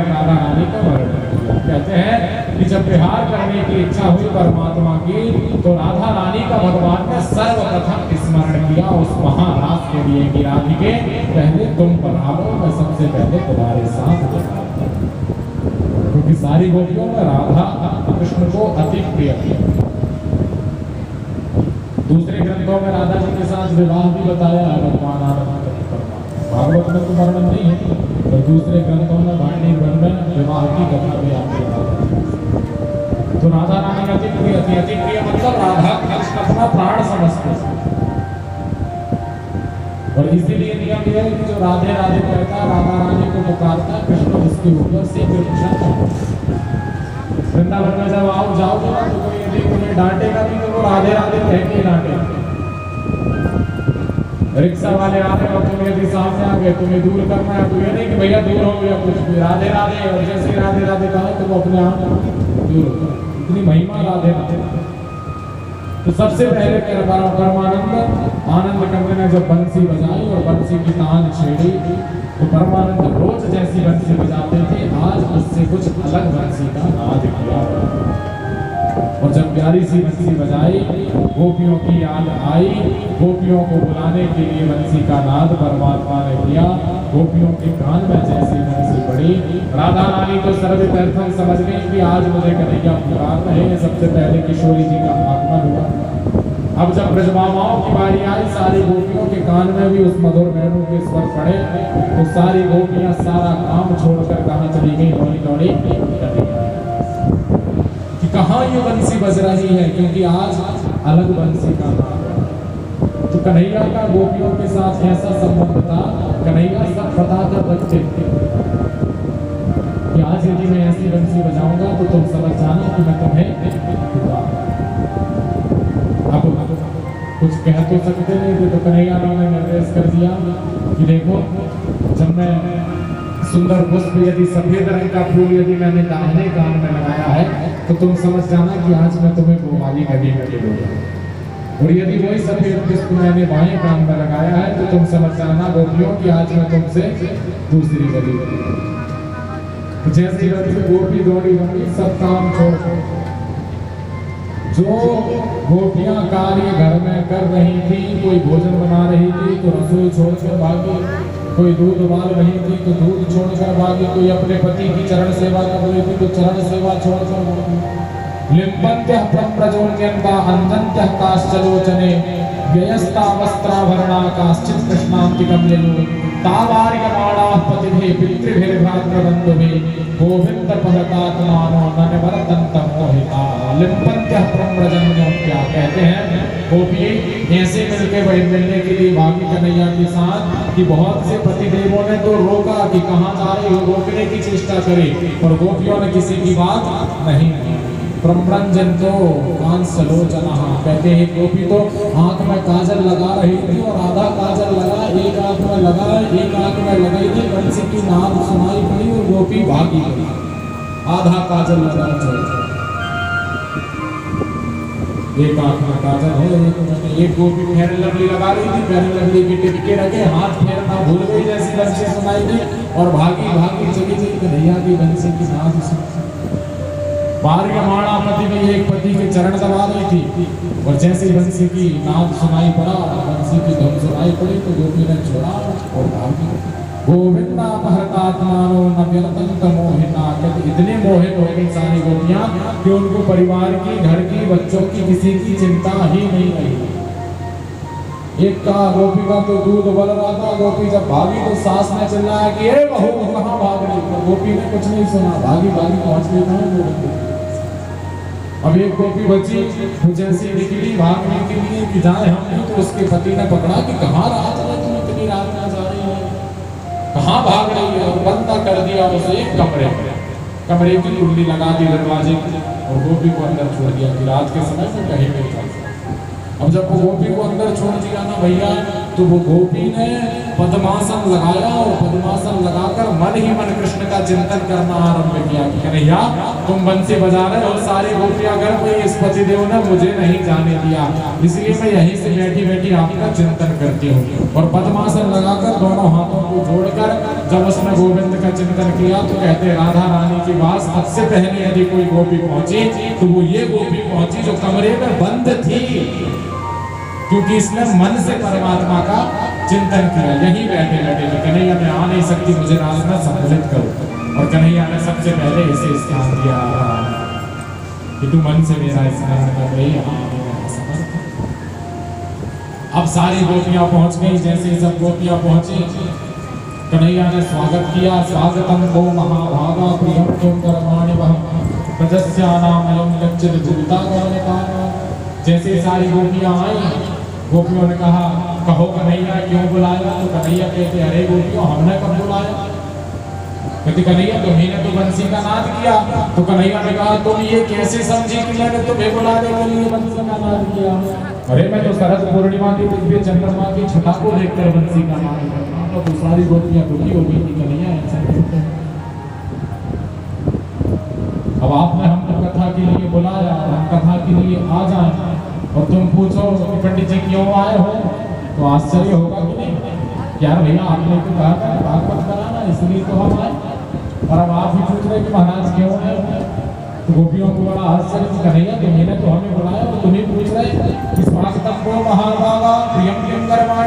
कहकर राधा रानी का वर्णन किया। कहते हैं कि जब विहार करने की इच्छा हुई परमात्मा की, तो राधा रानी का भगवान ने सर्वप्रथम स्मरण किया उस महाराज के लिए कि राधिके पहले तुम पधारो, मैं सबसे पहले तुम्हारे साथ देखा। क्योंकि सारी गोपियों में राधा कृष्ण को अति प्रिय थी। दूसरे ग्रंथों में राधा जी के साथ विवाह भी बताया है भगवान आनंद। भागवत में तो वर्णन नहीं है, तो दूसरे ग्रंथों में भांडी वन में विवाह की कथा भी आती है। तो राधा रानी अति प्रिय थी। अति प्रिय मतलब राधा कृष्ण अपना प्राण समझते थे। और इसीलिए नियम यह है कि जो राधे राधे कहता है, राधा रानी को पुकारता है, कृष्ण उसके ऊपर से वृंदावन में जब आओ जाओगे ना, तो कोई यदि उन्हें डांटेगा भी तो वो राधे राधे कह के डांटेगा। रिक्शा वाले आ रहे और तुम यदि सामने आ गए, तुम्हें दूर करना है, तो ये नहीं कि भैया दूर हो गया कुछ भी, राधे राधे, और जैसे राधे राधे कहा तो वो अपने आप दूर हो। इतनी महिमा राधे राधे। तो सबसे पहले परमानंद आनंद कंद ने जब बंसी बजाई और बंसी की तान छेड़ी, तो परमानंद रोज जैसी बंसी बजाते थे, आज उससे कुछ अलग बंसी का नाद किया। और जब प्यारी सी बंसी बजाई, गोपियों की याद आई, गोपियों को बुलाने के लिए बंसी का नाद परमात्मा ने किया। गोपियों के कान में जैसी बंसी पड़ी, राधा रानी तो सर्वप्रथम समझ गई कि आज मुझे कन्हैया पुकार रहे हैं। सबसे पहले किशोरी जी का आगमन हुआ। अब जब ब्रजमामाओं की बारी आई, सारी गोपियों के कान में भी उस मधुर वेणु के स्वर पड़े, तो सारी गोपियां सारा काम छोड़कर कहाँ चली गई, दौड़ी दौड़ी कि कहाँ ये बंसी बज रही है, क्योंकि आज अलग बंसी का नाम। तो कन्हैया का गोपियों के साथ ऐसा संबंध था, कन्हैया सब बता कर रखते थे कि आज यदि मैं ऐसी बंसी बजाऊंगा तो तुम समझ जाना कि मैं तुम्हें अब कुछ कह तो सकते नहीं थे। तो कन्हैया ने निर्देश कर दिया कि देखो, जब मैं सुंदर पुष्प यदि सफेद रंग का फूल यदि मैंने दाहिने कान में लगाया है, तो तुम समझ जाना कि आज मैं तुम्हें गोमाली गली में ले लूंगा। और यदि वही सफेद पुष्प मैंने बाएं कान में लगाया है, तो तुम समझ जाना गोपियों कि आज मैं तुमसे दूसरी गली में। तो जैसे गोपी दौड़ी दौड़ी सब काम छोड़, जो गोपियां कार्य घर में कर रही थी, कोई भोजन बना रही थी तो रसोई छोड़कर भागी, कोई दूध उबाल रही थी तो दूध छोड़कर भागी, कोई अपने पति की चरण सेवा कर रही थी तो चरण सेवा छोड़कर भागी। लिम्पन्त्यः प्रम्रजोन्यन्ता अंदन्त्यः काश्चलोचने व्ययस्ता वस्त्राभरणा काश्चित् कृष्णान्तिकं यनु तावार्यमाणाः पतिभिः पितृभिर्भ्रातृबन्धुभिः गोविन्दपहतात्मानो न निवर्तन्तं मोहिता। लिम्पन्त्यः प्रम्रजोन्यन्त्या कहते हैं गोपी ऐसे मिलने के लिए भागी कन्हैया के साथ कि बहुत से पतिदेवों ने तो रोका कि कहाँ जा रहे हो, रोकने की चेष्टा करे, और गोपियों ने किसी की बात नहीं की। प्रम्रजन्तो कांसलोचनः कहते हैं गोपी तो आंख में काजल लगा रही थी, और आधा काजल लगा, एक आंख में लगा, एक आंख में लगाई थी, बंसी की नाद सुनाई पड़ी और गोपी भागी गई। आधा काजल लगा, एक आंख में काजल है, एक गोपी फेयर लवली लगा रही थी, फेयर लवली की टिपके रखे, हाथ फेरना भूल गई जैसी बंसी सुनाई थी, और भागी भागी चली गई कन्हैया की बंसी की नाद सुनाई। पार्यमाणा पति में एक पति के चरण दबा रही थी, और जैसे बंसी की नाद सुनाई पड़ा, बंसी की धुन सुनाई पड़ी, तो गोपी ने छोड़ा और भागी। गोविंदापहतात्मानो न व्यर्तन्त मोहिता, कहते इतने मोहित हो गई सारी गोपियां कि उनको परिवार की, घर की, बच्चों की किसी की चिंता ही नहीं रही। एक का गोपी का तो दूध उबल रहा था, गोपी जब भागी तो सास ने चिल्लाया कि ए बहू कहाँ भाग रही, तो गोपी ने कुछ नहीं सुना, भागी भागी पहुंच गई कहाँ। अब एक गोपी बची तो जैसे निकली भागने के लिए कि जाए हम, तो उसके पति ने पकड़ा कि कहाँ रात में तुम इतनी रात में जा रही है, कहाँ भाग रही है, और बंद कर दिया उसे एक कमरे की कुंडी लगा दी दरवाजे की, और गोपी को अंदर छोड़ दिया कि रात के समय में कहीं नहीं जा। अब जब वो गोपी को अंदर छोड़ दिया ना भैया, तो वो गोपी ने पद्मासन लगाया, और पद्मासन लगाकर मन ही मन कृष्ण का चिंतन करना आरंभ किया कि कन्हैया तुम बंसी बजा रहे हो, सारी गोपियां घर में, इस पतिदेव ने मुझे नहीं जाने दिया, इसलिए मैं यहीं से बैठी बैठी आपका चिंतन करती हूँ। और पद्मासन लगाकर दोनों हाथों को जोड़कर जब उसने गोविंद का चिंतन किया तो कहते राधा रानी की बात सबसे पहले यदि कोई गोपी पहुंची तो वो ये गोपी पहुंची जो कमरे में बंद थी, क्योंकि इसने मन से परमात्मा का चिंतन किया। यही बैठे बैठे कि कन्हैया मैं आ नहीं सकती, मुझे राज में सम्मिलित करो। और कन्हैया ने सबसे पहले इसे स्थान दिया कि तू मन से मेरा स्मरण कर रही है। अब सारी गोपियां पहुंच गई। जैसे सब गोपियां पहुंची, कन्हैया ने स्वागत किया। स्वागतम को महाभागा प्रियम तुम कर्माणि वह प्रजस्यानामयम लज्जित जुता गमनता। जैसे सारी गोपियां आई, गोपियों ने कहा कहो कन्हैया क्यों बुलाया? तो कन्हैया कहते अरे गोपियों हमने कब बुलाया? कहते कन्हैया तुम्ही ने तो बंसी का नाद किया। तो कन्हैया ने कहा तुम ये कैसे समझी कि मैंने तुम्हें बुलाने के लिए बंसी का नाद किया? अरे मैं तो शरद पूर्णिमा की दिव्य चंद्रमा की छटा को देखकर बंसी का नाद करता। तो सारी गोपियां दुखी हो गई कि कन्हैया ऐसा करते हैं। अब आपने हमको कथा के लिए बुलाया, हम कथा के लिए आ जाए और तुम पूछो कि पंडित जी क्यों आए हो, तो आश्चर्य होगा कि नहीं? यार भैया आपने तो कहा था भागवत कराना, इसलिए तो हम आए। और अब आप ही पूछ रहे कि महाराज क्यों आए? तो गोपियों को बड़ा आश्चर्य, कन्हैया तुम्हें तो हमें बुलाया, तो तुम्हें पूछ रहे कि स्वागतम को महाभागा प्रियम किम कर्माणि